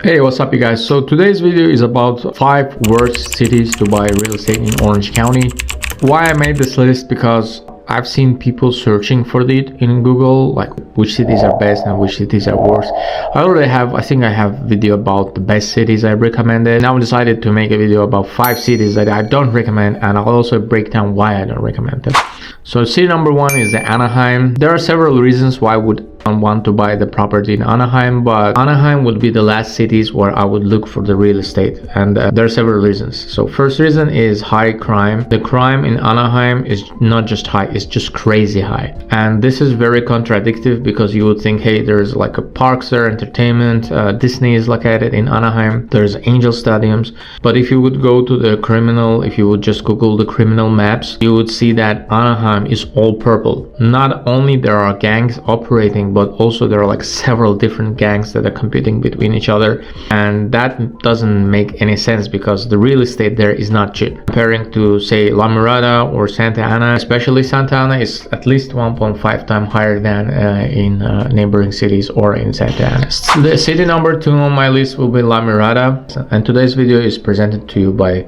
Hey, what's up you guys? So today's video is about 5 worst cities to buy real estate in Orange County. Why I made this list? Because I've seen people searching for it in Google, like which cities are best and which cities are worst. I think I have video about the best cities I recommended. Now I decided to make a video about 5 cities that I don't recommend, and I'll also break down why I don't recommend them. So city number 1 is Anaheim. There are several reasons why I would want to buy the property in Anaheim, but Anaheim would be the last cities where I would look for the real estate, and there are several reasons. So first reason is high crime. The crime in Anaheim is not just high, it's just crazy high, and this is very contradictory because you would think, hey, there's like a parks there, entertainment, Disney is located in Anaheim, there's Angel Stadiums, but if you would go to the criminal, if you would just Google the criminal maps, you would see that Anaheim is all purple. Not only there are gangs operating, but also there are like several different gangs that are competing between each other, and that doesn't make any sense because the real estate there is not cheap. Comparing to say La Mirada or Santa Ana, especially Santa Ana is at least 1.5 times higher than in neighboring cities or in Santa Ana. The city number 2 on my list will be La Mirada, and today's video is presented to you by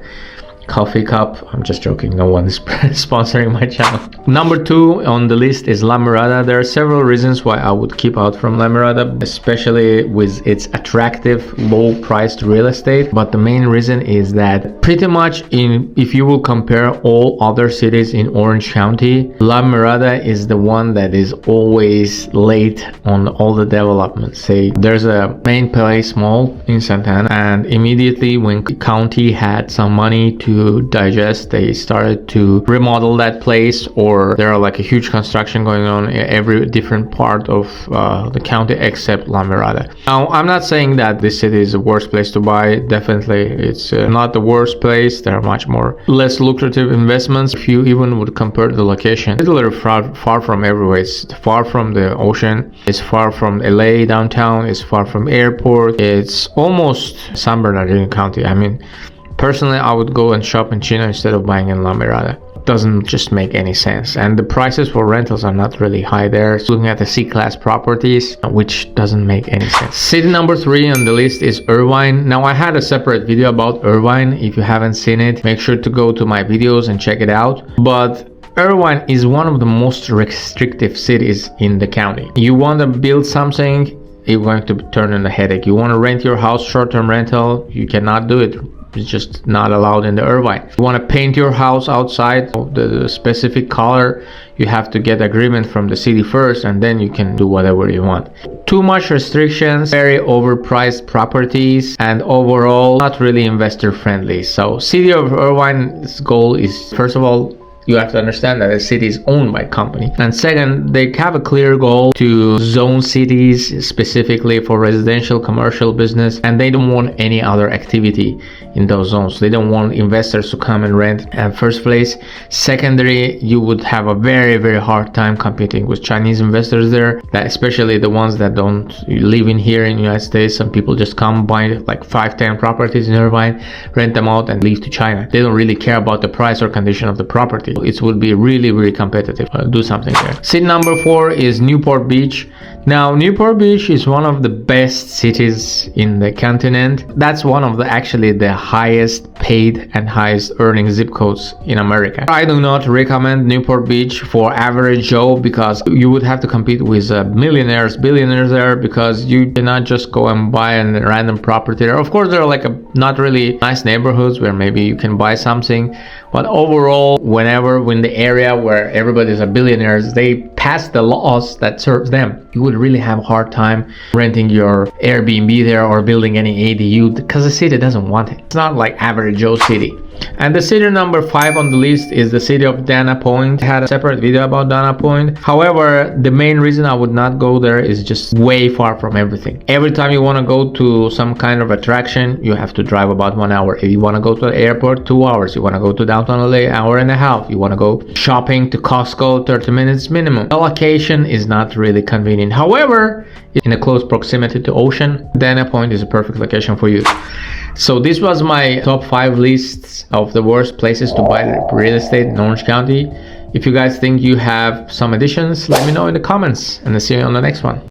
Coffee Cup. I'm just joking, no one is sponsoring my channel. Number 2 on the list is La Mirada. There are several reasons why I would keep out from La Mirada, especially with its attractive low priced real estate, but the main reason is that pretty much if you will compare all other cities in Orange County, La Mirada is the one that is always late on all the developments. Say there's a main place mall in Santa Ana, and immediately when county had some money to digest, they started to remodel that place, or there are like a huge construction going on in every different part of the county except La Mirada. Now I'm not saying that this city is the worst place to buy. Definitely it's not the worst place. There are much more less lucrative investments if you even would compare the location. It's literally far from everywhere. It's far from the ocean, it's far from LA downtown, it's far from airport, it's almost San Bernardino County. I mean, personally, I would go and shop in Chino instead of buying in La Mirada. Doesn't just make any sense, and the prices for rentals are not really high there. So looking at the C-class properties, which doesn't make any sense. City number 3 on the list is Irvine. Now I had a separate video about Irvine. If you haven't seen it, make sure to go to my videos and check it out. But Irvine is one of the most restrictive cities in the county. You want to build something, you're going to turn in a headache. You want to rent your house, short-term rental, you cannot do it. It's just not allowed in the Irvine. You want to paint your house outside of the specific color, you have to get agreement from the city first, and then you can do whatever you want. Too much restrictions, very overpriced properties, and overall not really investor friendly. So city of Irvine's goal is, first of all, you have to understand that the city is owned by a company, and second, they have a clear goal to zone cities specifically for residential, commercial business, and they don't want any other activity in those zones. They don't want investors to come and rent in first place. Secondary, you would have a very hard time competing with Chinese investors there, that especially the ones that don't live in here in the United States. Some people just come buy like 5-10 properties in Irvine, rent them out, and leave to China. They don't really care about the price or condition of the property. It would be really competitive. Do something there. City number 4 is Newport Beach. Now Newport Beach is one of the best cities in the continent. That's one of the actually the highest paid and highest earning zip codes in America. I do not recommend Newport Beach for average Joe, because you would have to compete with millionaires, billionaires there, because you cannot just go and buy a random property there. Of course, there are like not really nice neighborhoods where maybe you can buy something, but overall, when the area where everybody's a billionaires, they pass the laws that serves them, you would really have a hard time renting your Airbnb there or building any ADU, because the city doesn't want it. It's not like average Joe city. And the city number 5 on the list is the city of Dana Point. I had a separate video about Dana Point. However, the main reason I would not go there is just way far from everything. Every time you want to go to some kind of attraction, you have to drive about 1 hour. If you want to go to the airport, 2 hours. You want to go to downtown LA, hour and a half. You want to go shopping to Costco, 30 minutes minimum. The location is not really convenient. However, in a close proximity to ocean, Dana Point is a perfect location for you. So this was my top 5 lists of the worst places to buy real estate in Orange County. If you guys think you have some additions, let me know in the comments, and I'll see you on the next one.